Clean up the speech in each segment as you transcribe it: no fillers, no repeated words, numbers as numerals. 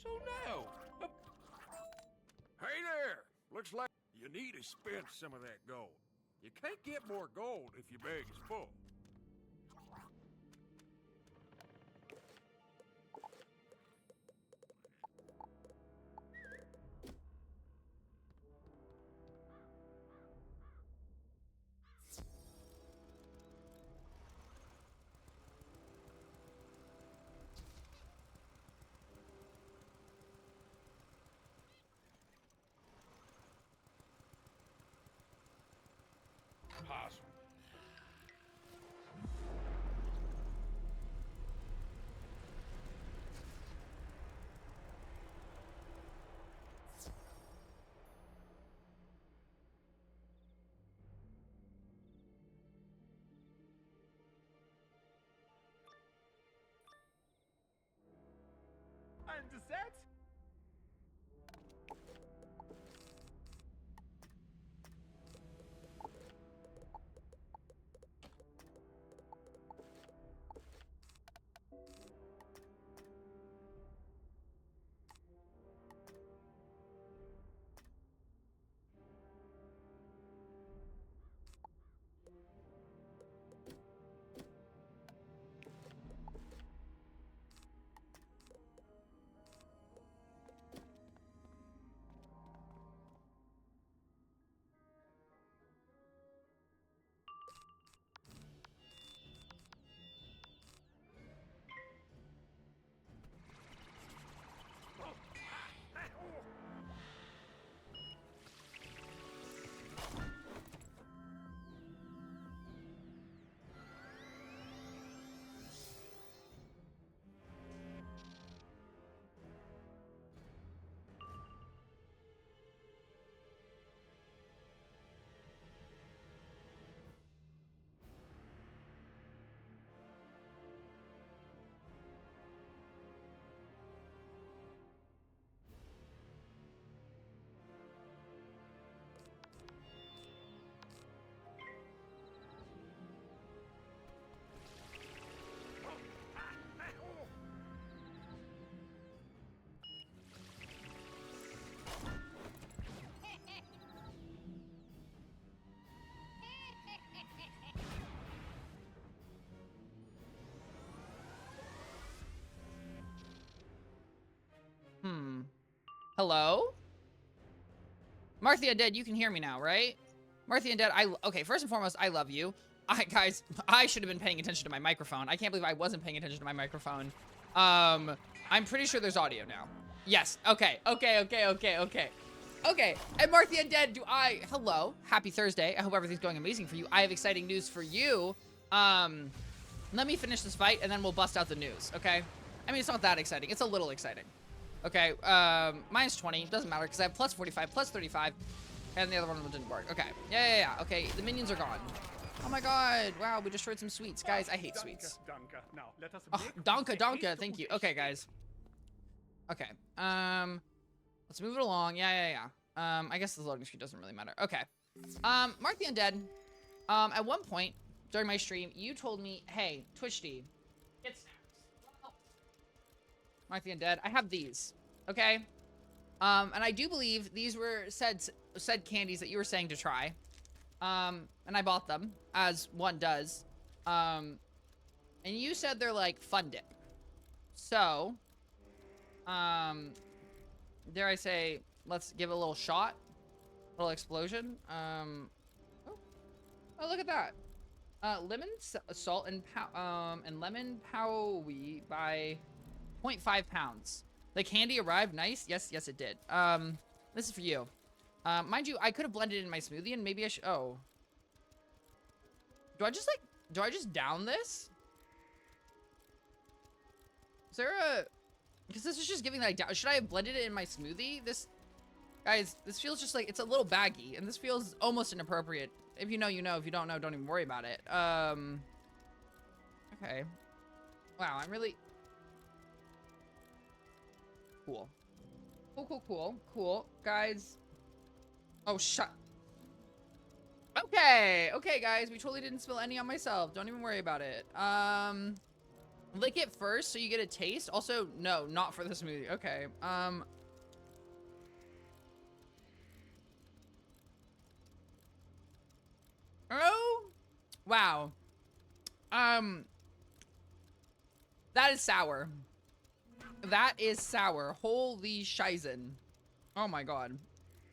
So now, hey there! Looks like you need to spend some of that gold. You can't get more gold if your bag is full. Possum. And set. Hello? Martha Undead, you can hear me now, right? Martha Undead, okay, first and foremost, I love you. Guys, I should have been paying attention to my microphone. I can't believe I wasn't paying attention to my microphone. I'm pretty sure there's audio now. Yes, okay. Okay, and Martha Undead, hello, happy Thursday. I hope everything's going amazing for you. I have exciting news for you. Let me finish this fight and then we'll bust out the news, okay? I mean, it's not that exciting. It's a little exciting. Okay, minus 20. Doesn't matter because I have plus 45, plus 35. And the other one didn't work. Okay, yeah. Okay, the minions are gone. Oh my god. Wow, we destroyed some sweets. Guys, I hate sweets. Now, let us Donka, thank you. Okay, guys. Okay, let's move it along. Yeah. I guess the loading screen doesn't really matter. Okay. Mark the Undead. At one point during my stream, you told me, hey, Twichty, get snacks. Mark the Undead, I have these, okay? And I do believe these were said candies that you were saying to try. And I bought them, as one does. And you said they're like fun dip. So, dare I say, let's give it a little shot. A little explosion. Oh, look at that. Lemon, salt, and lemon powie by 0.5 pounds. The candy arrived. Nice. Yes, it did. This is for you. Mind you, I could have blended it in my smoothie and maybe I should. Oh. Do I just down this? Is there a... Because this is just giving that down. Should I have blended it in my smoothie? Guys, this feels just like it's a little baggy and this feels almost inappropriate. If you know, you know. If you don't know, don't even worry about it. Okay. Wow, I'm really... Cool. Cool. Guys. Oh, shut. Okay, guys. We totally didn't spill any on myself. Don't even worry about it. Lick it first so you get a taste. Also, no, not for the smoothie. Okay. Oh, wow. That is sour. That is sour. Holy shizen. Oh my god.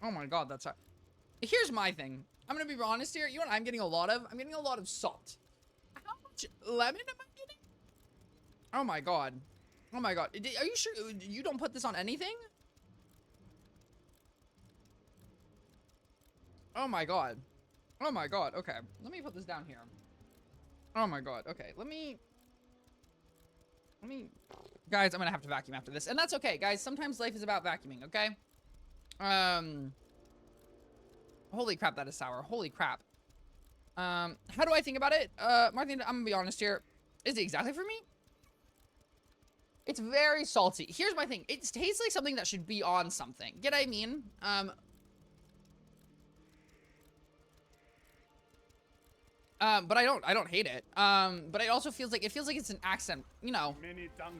Oh my god, that's sour. Here's my thing. I'm gonna be honest here. You know what I'm getting a lot of? I'm getting a lot of salt. How much lemon am I getting? Oh my god. Oh my god. Are you sure you don't put this on anything? Oh my god. Oh my god. Okay. Let me put this down here. Oh my god. Okay. Let me... Guys, I'm gonna have to vacuum after this. And that's okay, guys. Sometimes life is about vacuuming, okay? Holy crap, that is sour. Holy crap. How do I think about it? Martin, I'm gonna be honest here. Is it exactly for me? It's very salty. Here's my thing. It tastes like something that should be on something. Get what I mean? But I don't hate it. But it also feels like it's an accent, you know.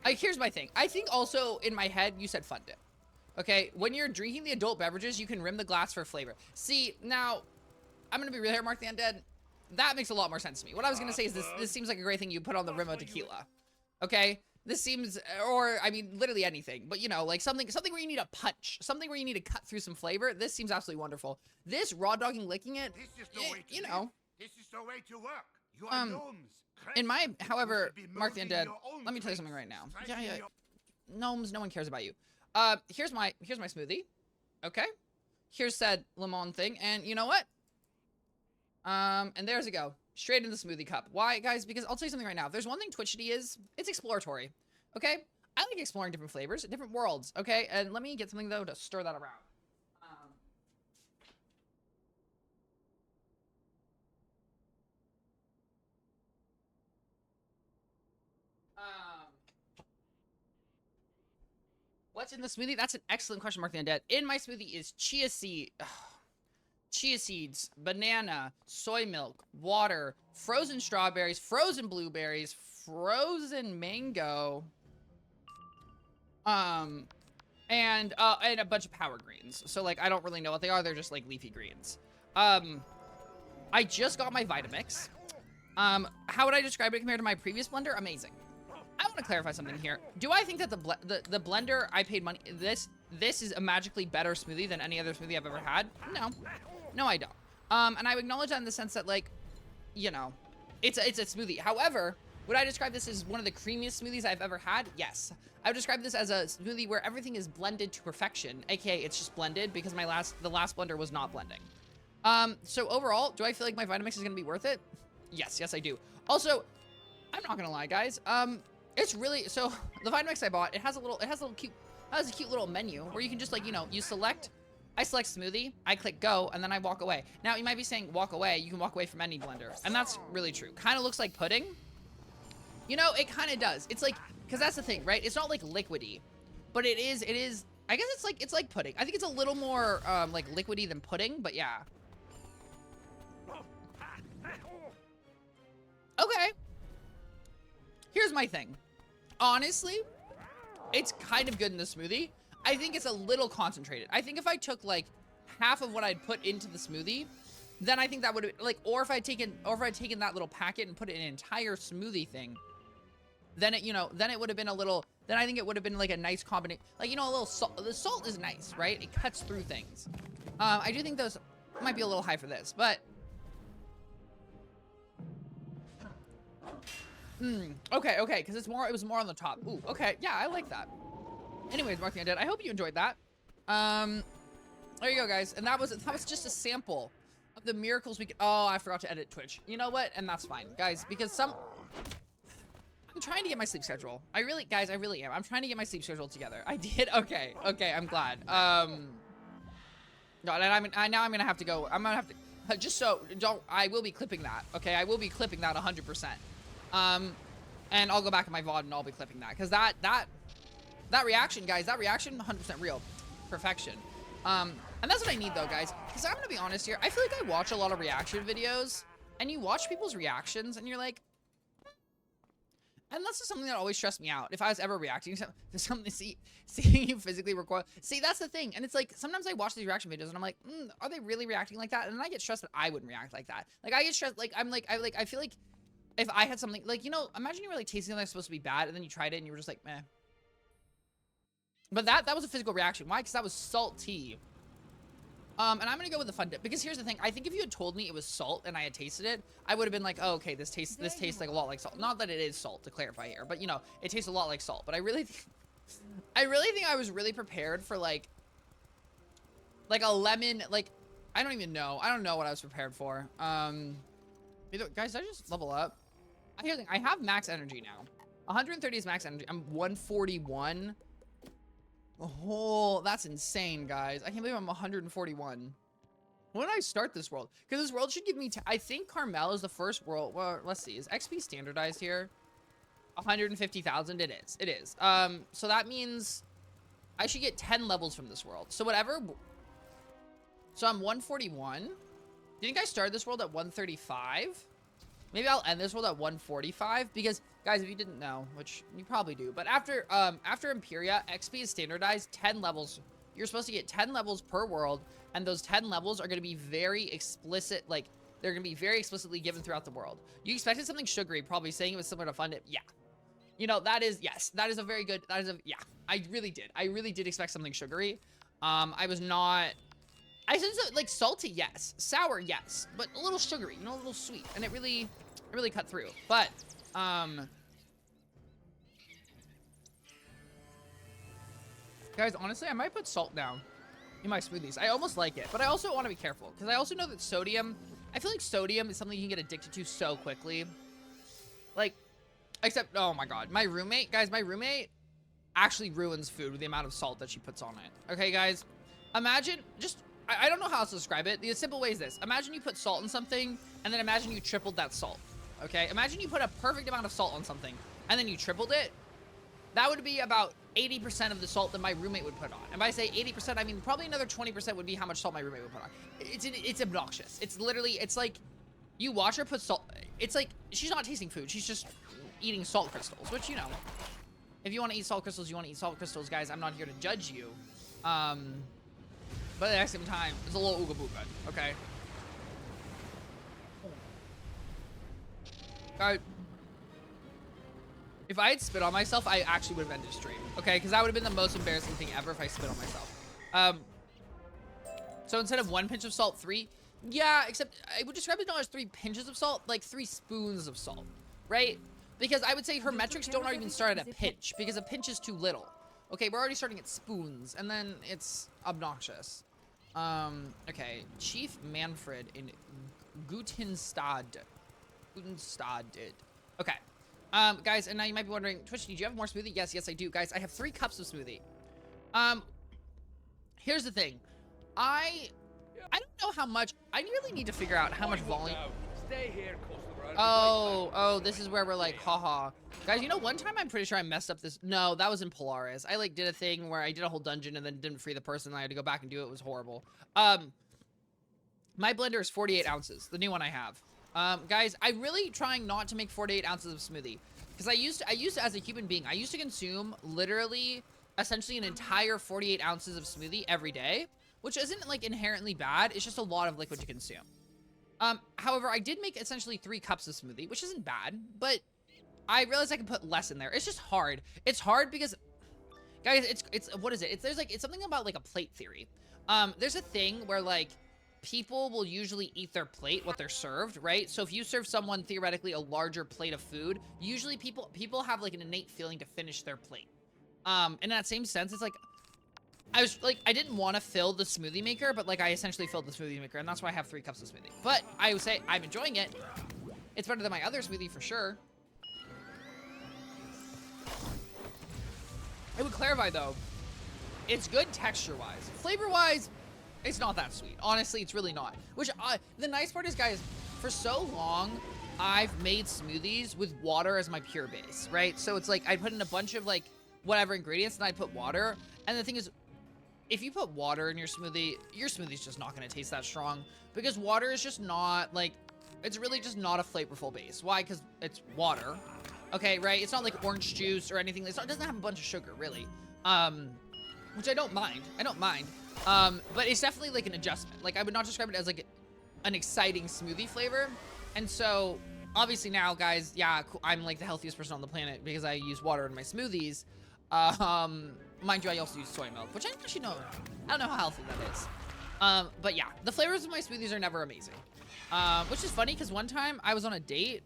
Here's my thing. I think also in my head, you said fun dip. Okay, when you're drinking the adult beverages, you can rim the glass for flavor. See, now, I'm gonna be real here, Mark the Undead. That makes a lot more sense to me. What I was gonna say is this seems like a great thing you put on the rim of tequila. Okay? This seems, or, I mean, literally anything. But, you know, like something where you need a punch. Something where you need to cut through some flavor. This seems absolutely wonderful. This raw dogging licking it, you know. This is the way to work. You are gnomes. In my, however, Mark the Undead, let me tell you something right now. Yeah. Gnomes, no one cares about you. Here's my smoothie. Okay? Here's said lemon thing, and you know what? And there's it go. Straight into the smoothie cup. Why, guys? Because I'll tell you something right now. If there's one thing Twichty is, it's exploratory. Okay? I like exploring different flavors, different worlds. Okay? And let me get something, though, to stir that around. What's in the smoothie? That's an excellent question, Mark the Undead. In my smoothie is chia seeds, banana, soy milk, water, frozen strawberries, frozen blueberries, frozen mango, and a bunch of power greens. So, like, I don't really know what they are. They're just, like, leafy greens. I just got my Vitamix. How would I describe it compared to my previous blender? Amazing. I want to clarify something here. Do I think that the blender I paid money, this is a magically better smoothie than any other smoothie I've ever had? No. No, I don't. And I acknowledge that in the sense that, like, you know, it's a smoothie. However, would I describe this as one of the creamiest smoothies I've ever had? Yes. I would describe this as a smoothie where everything is blended to perfection, aka it's just blended because the last blender was not blending. So overall, do I feel like my Vitamix is gonna be worth it? Yes, I do. Also, I'm not gonna lie, guys. It's really, so the Vitamix I bought, it has a cute little menu where you can just, like, you know, I select smoothie, I click go, and then I walk away. Now, you might be saying walk away, you can walk away from any blender, and that's really true. Kind of looks like pudding. You know, it kind of does. It's like, because that's the thing, right? It's not like liquidy, but it is, I guess it's like pudding. I think it's a little more, like liquidy than pudding, but yeah. Okay. Here's my thing. Honestly, it's kind of good in the smoothie. I think it's a little concentrated. I think if I took like half of what I'd put into the smoothie, then I think that would have, like, or if I'd taken that little packet and put it in an entire smoothie thing, then it, you know, then it would have been a little, then I think it would have been like a nice combination, like, you know, a little salt. The salt is nice, right? It cuts through things. I do think those might be a little high for this, but okay, because it was more on the top. Ooh, okay, yeah, I like that. Anyways, Mark the Undead, I hope you enjoyed that. There you go, guys, and that was just a sample of the miracles we could. Oh, I forgot to edit Twitch. You know what? And that's fine, guys, because I'm trying to get my sleep schedule. I really am. I'm trying to get my sleep schedule together. I did. Okay, I'm glad. No, and now I'm gonna have to go. I'm gonna have to just so don't. I will be clipping that. Okay, I will be clipping that 100%. And I'll go back in my VOD and I'll be clipping that. Because that reaction, guys, that reaction, 100% real. Perfection. And that's what I need, though, guys. Because I'm going to be honest here. I feel like I watch a lot of reaction videos. And you watch people's reactions and you're like... And that's just something that always stressed me out. If I was ever reacting to something, seeing you physically recoil. See, that's the thing. And it's like, sometimes I watch these reaction videos and I'm like, are they really reacting like that? And then I get stressed that I wouldn't react like that. Like, I get stressed, like, I feel like if I had something, like, you know, imagine you were like tasting something that's supposed to be bad and then you tried it and you were just like, meh. But that was a physical reaction. Why? Because that was salty. And I'm gonna go with the fun dip, because here's the thing. I think if you had told me it was salt and I had tasted it, I would have been like, oh, okay, this tastes like a lot like salt. Not that it is salt, to clarify here, but you know, it tastes a lot like salt. But I really think I was really prepared for like a lemon, like, I don't even know. I don't know what I was prepared for. Guys, did I just level up? I have max energy now. 130 is max energy. I'm 141. Oh, that's insane, guys. I can't believe I'm 141. When did I start this world? Because this world should give me... I think Carmel is the first world... Well, let's see. Is XP standardized here? 150,000? It is. It is. So that means I should get 10 levels from this world. So whatever... So I'm 141. Do you think I started this world at 135? Maybe I'll end this world at 145, because, guys, if you didn't know, which you probably do, but after Imperia, XP is standardized, 10 levels. You're supposed to get 10 levels per world, and those 10 levels are going to be very explicit, like, they're going to be very explicitly given throughout the world. You expected something sugary, probably saying it was similar to Fun Dip. Yeah. You know, that is, yes, that is a very good, yeah, I really did expect something sugary. I was not... I said, like, salty, yes. Sour, yes. But a little sugary, you know, a little sweet. And it really cut through. But, guys, honestly, I might put salt down in my smoothies. I almost like it. But I also want to be careful. Because I also know that sodium... I feel like sodium is something you can get addicted to so quickly. Like, except... Oh, my God. My roommate, guys, actually ruins food with the amount of salt that she puts on it. Okay, guys? Imagine... Just... I don't know how else to describe it. The simple way is this. Imagine you put salt in something, and then imagine you tripled that salt. Okay? Imagine you put a perfect amount of salt on something, and then you tripled it. That would be about 80% of the salt that my roommate would put on. And by I say 80%, I mean probably another 20% would be how much salt my roommate would put on. It's obnoxious. It's literally, it's like, you watch her put salt, it's like, she's not tasting food. She's just eating salt crystals, which, you know, if you want to eat salt crystals, you want to eat salt crystals, guys. I'm not here to judge you. But at the same time, it's a little ooga booga, okay? Alright. If I had spit on myself, I actually would have ended the stream, okay? Because that would have been the most embarrassing thing ever if I spit on myself. So instead of 1 pinch of salt, 3. Yeah, except I would describe it not as 3 pinches of salt, like 3 spoons of salt, right? Because I would say her metrics don't even start at a pinch, because a pinch is too little. Okay, we're already starting at spoons, and then it's obnoxious. Okay, Chief Manfred in Gutenstad. Okay. Guys, and now you might be wondering, Twitch, did you have more smoothie? Yes, I do. Guys, I have 3 cups of smoothie. Here's the thing. I don't know how much, I really need to figure out how much volume. Stay here, Oh, this is where we're like, haha. Guys, you know, one time I'm pretty sure I messed up this. No, that was in Polaris. I, like, did a thing where I did a whole dungeon and then didn't free the person and I had to go back and do it. It was horrible. My blender is 48 ounces, the new one I have. Guys, I'm really trying not to make 48 ounces of smoothie. Because I used to, as a human being, I used to consume literally, essentially an entire 48 ounces of smoothie every day. Which isn't, like, inherently bad. It's just a lot of liquid to consume. However, I did make essentially 3 cups of smoothie, which isn't bad, but I realized I can put less in there. It's just hard. It's hard because, guys, what is it? It's something about, like, a plate theory. There's a thing where, like, people will usually eat their plate, what they're served, right? So if you serve someone, theoretically, a larger plate of food, usually people have, like, an innate feeling to finish their plate. In that same sense, it's like, I didn't want to fill the smoothie maker, but, like, I essentially filled the smoothie maker, and that's why I have 3 cups of smoothie. But I would say I'm enjoying it. It's better than my other smoothie for sure. I would clarify, though, it's good texture-wise. Flavor-wise, it's not that sweet. Honestly, it's really not. Which, the nice part is, guys, for so long, I've made smoothies with water as my pure base, right? So it's like, I put in a bunch of, like, whatever ingredients, and I put water. And the thing is, if you put water in your smoothie's just not going to taste that strong. Because water is just not, like, it's really just not a flavorful base. Why? Because it's water. Okay, right? It's not like orange juice or anything. It doesn't have a bunch of sugar, really. Which I don't mind. I don't mind. But it's definitely like an adjustment. Like, I would not describe it as like an exciting smoothie flavor. And so, obviously now, guys, yeah, I'm like the healthiest person on the planet because I use water in my smoothies. Mind you, I also use soy milk, which I actually know. I don't know how healthy that is. But yeah, the flavors of my smoothies are never amazing. Which is funny because one time I was on a date.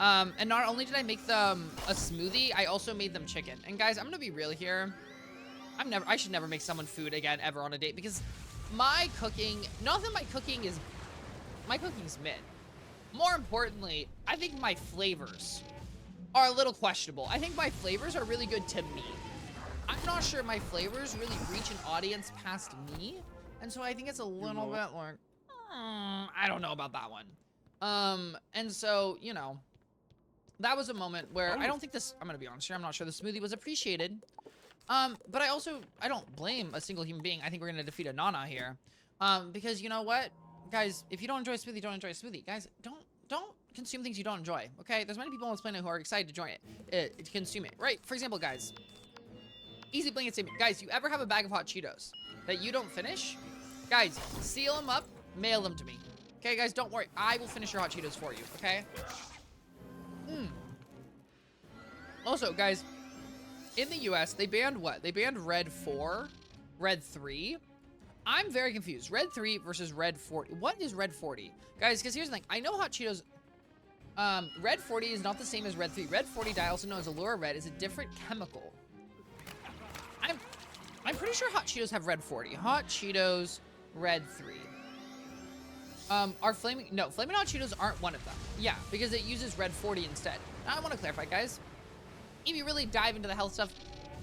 And not only did I make them a smoothie, I also made them chicken. And guys, I'm gonna be real here. I should never make someone food again ever on a date because my cooking, not that my cooking is mid. More importantly, I think my flavors are a little questionable. I think my flavors are really good to me. I'm not sure my flavors really reach an audience past me. And so I think it's a little bit like, I don't know about that one. And so, you know, that was a moment where I don't think this, I'm gonna be honest here, I'm not sure the smoothie was appreciated. But I don't blame a single human being. I think we're gonna defeat a Nana here. Because you know what? Guys, if you don't enjoy a smoothie, don't enjoy a smoothie. Guys, don't consume things you don't enjoy, okay? There's many people on this planet who are excited to join it, to consume it, right? For example, guys, easy blanket statement. Guys, you ever have a bag of hot Cheetos that you don't finish? Guys, seal them up, mail them to me. Okay, guys, don't worry. I will finish your hot Cheetos for you, okay? Also, guys, in the US, they banned what? They banned Red 4, Red 3. I'm very confused. Red 3 versus Red 40. What is Red 40? Guys, because here's the thing. I know hot Cheetos, Red 40 is not the same as Red 3. Red 40, also known as Allura Red, is a different chemical. I'm pretty sure hot Cheetos have Red 40. Hot Cheetos, Red 3. Flaming Hot Cheetos aren't one of them. Yeah, because it uses Red 40 instead. Now, I want to clarify, guys. If you really dive into the health stuff,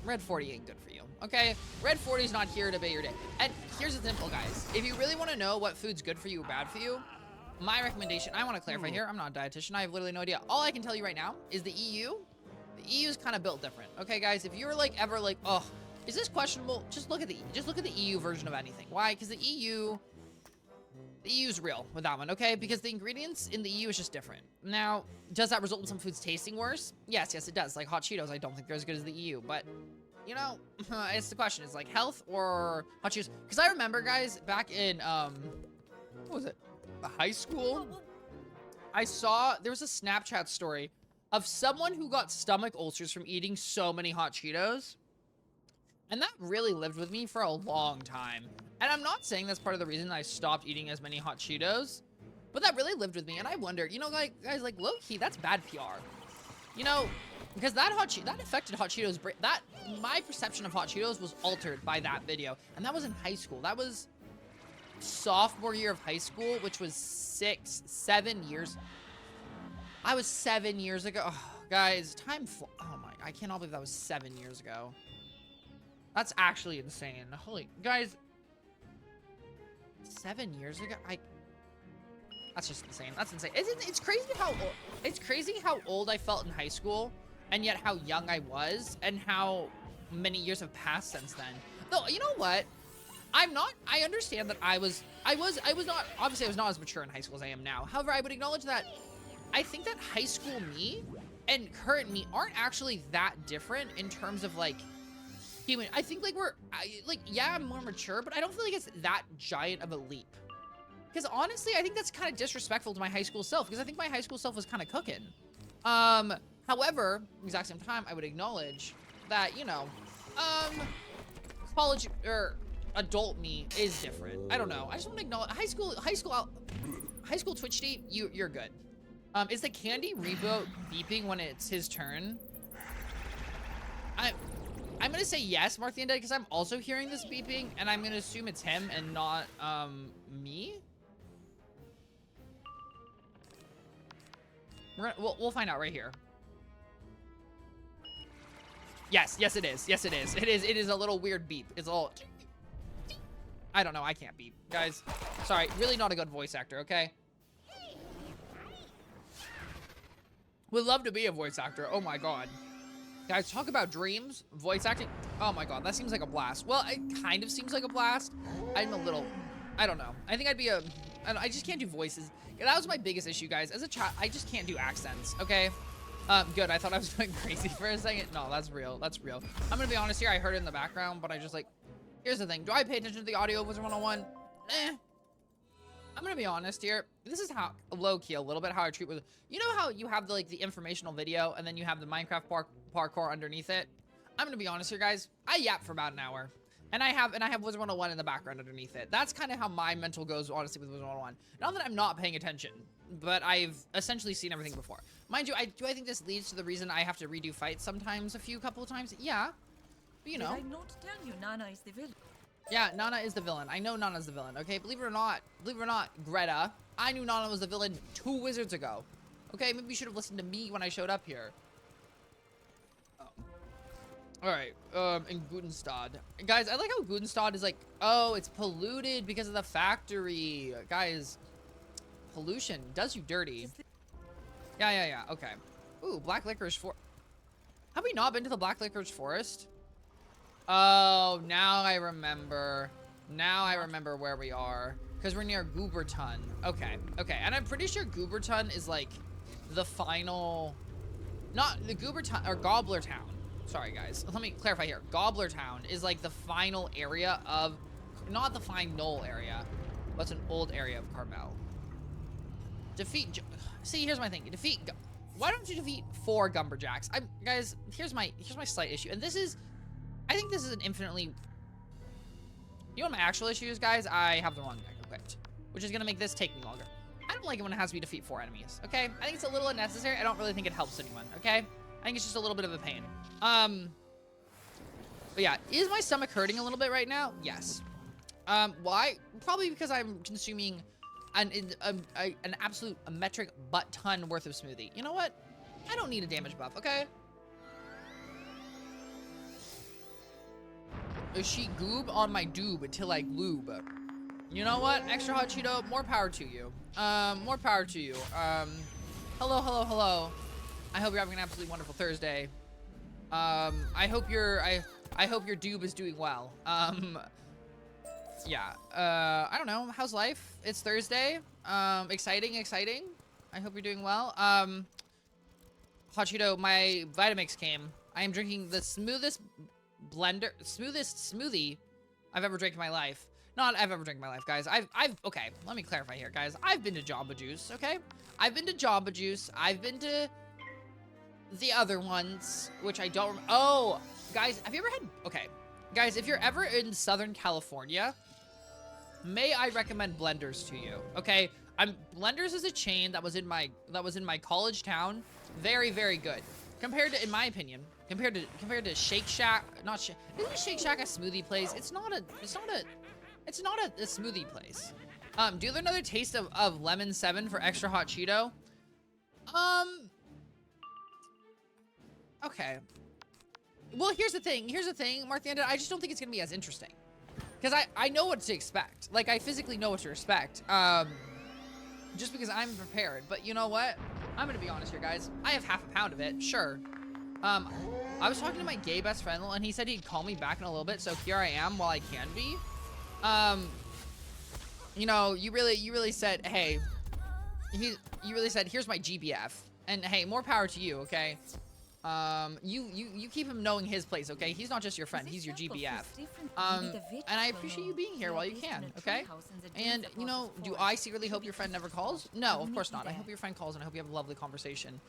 Red 40 ain't good for you, okay? Red 40 is not here to bait your day. And here's the simple, guys. If you really want to know what food's good for you or bad for you, my recommendation, I want to clarify here, I'm not a dietitian, I have literally no idea. All I can tell you right now is the EU is kind of built different, okay, guys? If you're like ever like, oh, is this questionable? Just look at the EU version of anything. Why? Because the EU's real with that one, okay? Because the ingredients in the EU is just different. Now, does that result in some foods tasting worse? Yes, it does. Like hot Cheetos, I don't think they're as good as the EU, but you know, it's the question. It's like health or hot Cheetos. Because I remember, guys, back in, what was it? High school? There was a Snapchat story of someone who got stomach ulcers from eating so many hot Cheetos. And that really lived with me for a long time. And I'm not saying that's part of the reason I stopped eating as many hot Cheetos, but that really lived with me. And I wondered, you know, like, guys, like, low-key, that's bad PR. You know, because that affected hot Cheetos. My perception of hot Cheetos was altered by that video. And that was in high school. That was sophomore year of high school, which was 7 years. I was 7 years ago. Oh, guys, oh my, I cannot believe that was 7 years ago. That's actually insane. Holy, guys, 7 years ago? That's just insane. That's insane. It's crazy how old I felt in high school, and yet how young I was, and how many years have passed since then. Though, you know what? I understand that I was not, obviously I was not as mature in high school as I am now. However, I would acknowledge that I think that high school me and current me aren't actually that different in terms of like, human. I think like yeah, I'm more mature, but I don't feel like it's that giant of a leap. Because honestly, I think that's kind of disrespectful to my high school self, because I think my high school self was kind of cooking. However, exact same time, I would acknowledge that, you know, college or adult me is different. I don't know. I just want to acknowledge high school Twichty, you're good. Is the candy reboot beeping when it's his turn? I'm gonna say yes, Mark the Undead, because I'm also hearing this beeping, and I'm gonna assume it's him and not me. We'll find out right here. Yes, it is. Yes, it is. It is a little weird beep. It's all. I don't know. I can't beep, guys. Sorry. Really not a good voice actor. Okay. Would love to be a voice actor. Oh my god. Guys, talk about dreams, voice acting. Oh my god, that seems like a blast. Well, it kind of seems like a blast. I'm a little, I don't know. I think I just can't do voices. That was my biggest issue, guys. As a child, I just can't do accents, okay? Good. I thought I was going crazy for a second. No, that's real. That's real. I'm gonna be honest here. I heard it in the background, but I just like... Here's the thing. Do I pay attention to the audio of Wizard 101? I'm gonna be honest here. This is how low-key a little bit how I treat with... You know how you have the like the informational video and then you have the Minecraft parkour underneath it? I'm gonna be honest here, guys. I yap for about an hour. And I have Wizard 101 in the background underneath it. That's kind of how my mental goes, honestly, with Wizard 101. Not that I'm not paying attention, but I've essentially seen everything before. Mind you, do I think this leads to the reason I have to redo fights sometimes, couple of times? Yeah. But, you know. Did I not tell you Nana is the villain? Yeah, Nana is the villain. I know Nana's the villain, okay? Believe it or not, Greta, I knew Nana was the villain 2 wizards ago. Okay, maybe you should have listened to me when I showed up here. Alright, in Gutenstad. Guys, I like how Gutenstad is like, oh, it's polluted because of the factory. Guys, pollution does you dirty. Yeah, okay. Ooh, Black Licorice Forest. Have we not been to the Black Licorice Forest? Oh, now I remember. Now I remember where we are. Because we're near Gooberton. Okay. And I'm pretty sure Gooberton is like the final... Not the Gooberton, or Gobbler Town. Sorry, guys. Let me clarify here. Gobbler Town is like the final area of... Not the final area. But it's an old area of Carmel. Defeat... See, here's my thing. Why don't you defeat 4 Gumberjacks? Guys, here's my slight issue. And this is... I think this is an infinitely... You know what my actual issue is, guys? I have the wrong deck equipped. Which is going to make this take me longer. I don't like it when it has me defeat 4 enemies, okay? I think it's a little unnecessary. I don't really think it helps anyone, okay? I think it's just a little bit of a pain. But yeah, is my stomach hurting a little bit right now? Yes. Why? Probably because I'm consuming an absolute metric butt ton worth of smoothie. You know what? I don't need a damage buff, okay? She goob on my doob until I gloob. You know what? Extra hot Cheeto, more power to you. More power to you. Hello. I hope you're having an absolutely wonderful Thursday. I hope your doob is doing well. Yeah. I don't know. How's life? It's Thursday. Exciting. I hope you're doing well. Hot Cheeto, my Vitamix came. I am drinking the smoothest smoothie I've ever drank in my life. Not I've ever drank in my life, guys. Okay, let me clarify here, guys. I've been to Jamba Juice, okay? I've been to Jamba Juice. I've been to the other ones, which I don't remember. Oh, guys, have you ever had... Okay, guys, if you're ever in Southern California, may I recommend Blenders to you, okay? Blenders is a chain that was in my college town. Very, very good. Compared to, in my opinion, compared to Shake Shack, isn't Shake Shack a smoothie place? It's not a smoothie place. Do you have another taste of Lemon 7 for extra hot Cheeto? Okay. Well, here's the thing, Mark the Ended, I just don't think it's gonna be as interesting. Because I know what to expect. Like, I physically know what to expect. Just because I'm prepared. But you know what? I'm gonna be honest here, guys. I have half a pound of it, sure. I was talking to my gay best friend, and he said he'd call me back in a little bit, so here I am while I can be. You know, you really said, hey, you really said, here's my GBF. And hey, more power to you, okay? You keep him knowing his place, okay? He's not just your friend, he's your GBF. And I appreciate you being here while you can, okay? And, you know, do I secretly hope your friend never calls? No, of course not. I hope your friend calls, and I hope you have a lovely conversation.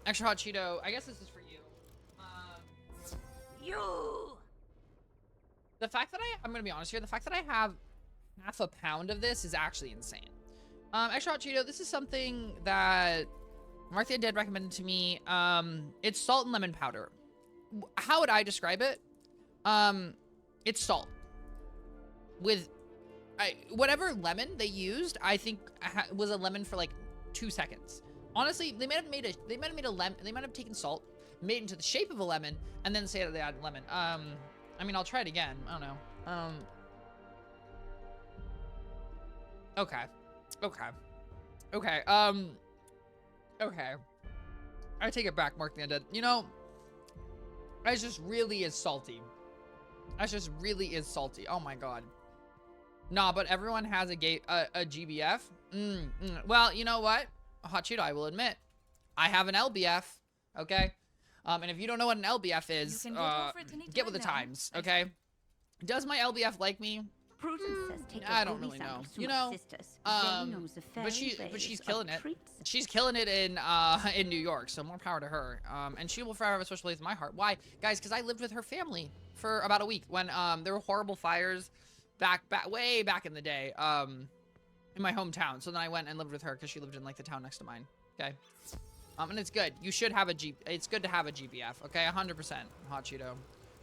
Extra hot Cheeto, I guess this is for you. The fact that I'm gonna be honest here, the fact that I have half a pound of this is actually insane. Extra hot Cheeto, this is something that Mark the Undead recommended to me. It's salt and lemon powder. How would I describe it? It's salt with whatever lemon they used. I think was a lemon for like 2 seconds. Honestly, they might have taken salt, made it into the shape of a lemon, and then say that they added lemon. I mean, I'll try it again. I don't know. Okay. Okay. I take it back, Mark the Undead. You know, that just really is salty. Oh my god. Nah, but everyone has a GBF. Well, you know what? Hot Cheeto, I will admit, I have an LBF, okay? And if you don't know what an LBF is, You can get over it anytime get with the now. times, okay? Does my LBF like me? Prudence says take I your don't booby really know. samples to You my know, sisters. um, They knows the but fairy she's ways killing of it. treats. She's killing it in New York, so more power to her. And she will forever have a special place in my heart. Why, guys? Because I lived with her family for about a week when there were horrible fires way back in the day in my hometown. So then I went and lived with her because she lived in like the town next to mine. Okay. And it's good. You should have it's good to have a GBF. Okay, 100% Hot Cheeto.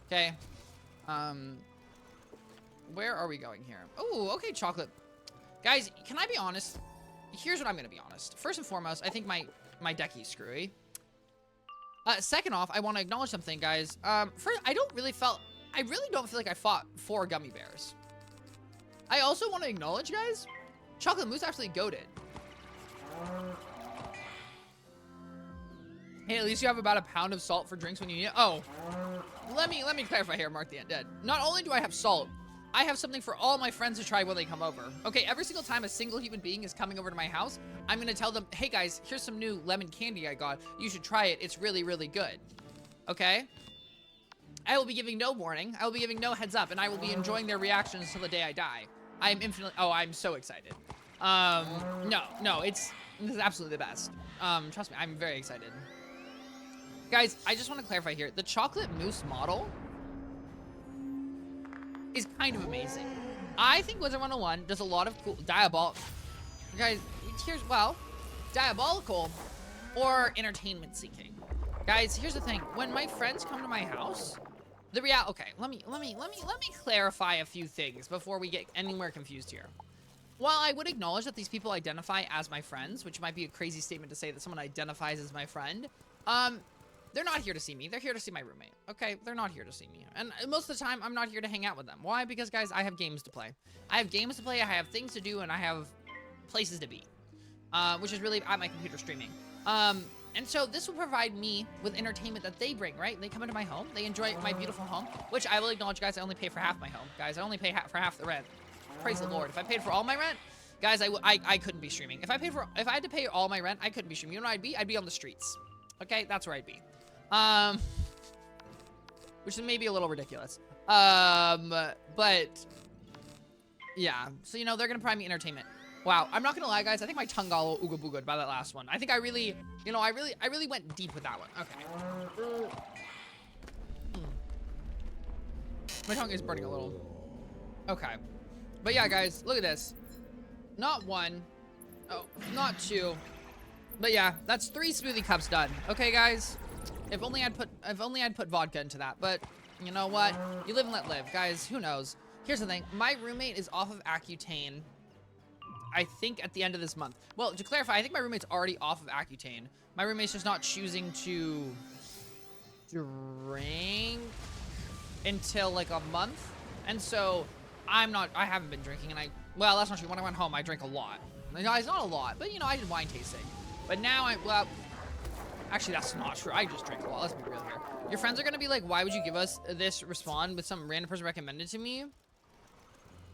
Okay. Where are we going here? Oh, okay, chocolate. Guys, can I be honest? Here's what I'm gonna be honest. First and foremost, I think my deckie's screwy. Second off, I want to acknowledge something, guys. First, I really don't feel like I fought 4 gummy bears. I also want to acknowledge, guys, Chocolate Mousse actually goated. Hey, at least you have about a pound of salt for drinks when you need it. Oh, let me clarify here, Mark the Undead. Not only do I have salt, I have something for all my friends to try when they come over. Okay, every single time a single human being is coming over to my house, I'm gonna tell them, hey guys, here's some new lemon candy I got. You should try it. It's really, really good. Okay? I will be giving no warning. I will be giving no heads up, and I will be enjoying their reactions until the day I die. I am infinitely, oh, I'm so excited. No, this is absolutely the best. Trust me, I'm very excited. Guys, I just want to clarify here. The Chocolate Mousse model is kind of amazing. I think Wizard 101 does a lot of cool diabolical, guys, diabolical or entertainment seeking. Guys, here's the thing. When my friends come to my house, okay, let me clarify a few things before we get anywhere confused here. While I would acknowledge that these people identify as my friends, which might be a crazy statement to say that someone identifies as my friend, they're not here to see me. They're here to see my roommate. Okay, they're not here to see me. And most of the time, I'm not here to hang out with them. Why? Because, guys, I have games to play. I have games to play, I have things to do, and I have places to be. Which is really at my computer streaming. And so this will provide me with entertainment that they bring, right? They come into my home. They enjoy my beautiful home, which I will acknowledge, guys, I only pay for half my home. Guys, I only pay for half the rent. Praise the Lord. If I paid for all my rent, guys, I couldn't be streaming. If I had to pay all my rent, I couldn't be streaming. You know what I'd be? I'd be on the streets. Okay, that's where I'd be. Which is maybe a little ridiculous. But yeah. So, you know, they're gonna provide me entertainment. Wow, I'm not gonna lie, guys. I think my tongue got a little ooga booga'd by that last one. I think I really went deep with that one. Okay. My tongue is burning a little. Okay. But yeah, guys, look at this. Not 1. Oh, not 2. But yeah, that's 3 smoothie cups done. Okay, guys. If only I'd put vodka into that. But you know what? You live and let live, guys. Who knows? Here's the thing. My roommate is off of Accutane, I think, at the end of this month. Well, to clarify, I think my roommate's already off of Accutane. My roommate's just not choosing to drink until like a month. And so I haven't been drinking, and well, that's not true. When I went home, I drank a lot. Guys, not a lot, but you know, I did wine tasting. But now well, actually, that's not true. I just drank a lot. Let's be real here. Your friends are gonna be like, why would you give us this respond with some random person recommended to me?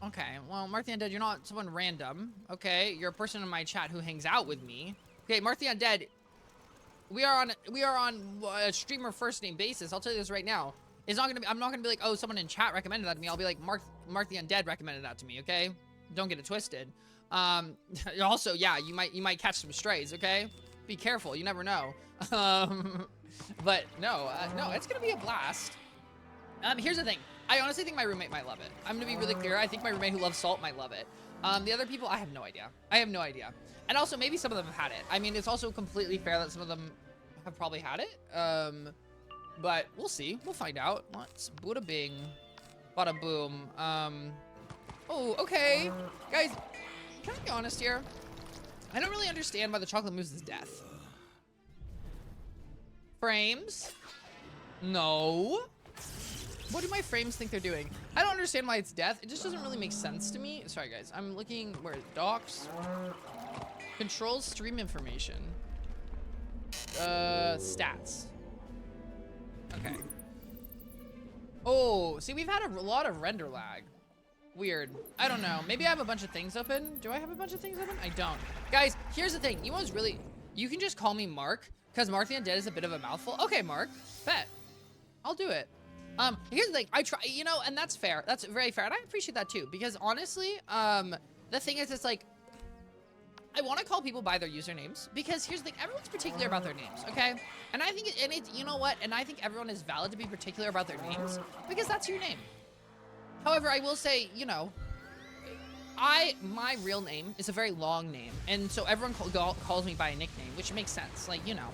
Okay, well, Mark the Undead, you're not someone random. Okay, you're a person in my chat who hangs out with me. Okay, Mark the Undead, we are on a streamer first name basis. I'll tell you this right now. I'm not gonna be like, oh, someone in chat recommended that to me. I'll be like, Mark the Undead recommended that to me. Okay, don't get it twisted. Also, yeah, you might catch some strays. Okay, be careful. You never know. But no, it's gonna be a blast. Here's the thing. I honestly think my roommate might love it. I'm gonna be really clear. I think my roommate who loves salt might love it. The other people, I have no idea. And also, maybe some of them have had it. I mean, it's also completely fair that some of them have probably had it. But we'll see. We'll find out. What's Buddha Bing? Bada boom. Oh, okay. Guys, can I be honest here? I don't really understand why the chocolate mousse is death. Frames? No. What do my frames think they're doing? I don't understand why it's death. It just doesn't really make sense to me. Sorry, guys. I'm looking where docs. Controls stream information. Stats. Okay. Oh, see, we've had a lot of render lag. Weird. I don't know. Maybe I have a bunch of things open. Do I have a bunch of things open? I don't. Guys, here's the thing. You know what's really... You can just call me Mark. Because Mark the Undead is a bit of a mouthful. Okay, Mark, bet. I'll do it. Here's the thing, I try, you know, and that's fair. That's very fair, and I appreciate that too. Because honestly, the thing is, it's like, I want to call people by their usernames because here's the thing, everyone's particular about their names, okay? And I think, you know what? And I think everyone is valid to be particular about their names because that's your name. However, I will say, you know, my real name is a very long name, and so everyone calls me by a nickname, which makes sense. Like, you know,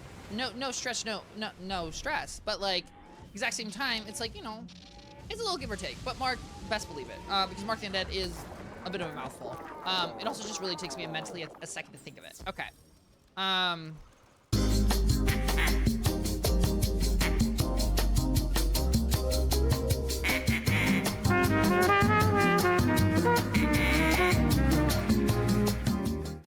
no stress, no stress. But like, exact same time, it's like, you know, it's a little give or take. But Mark, best believe it, because Mark the Undead is a bit of a mouthful. It also just really takes me mentally a second to think of it. Okay.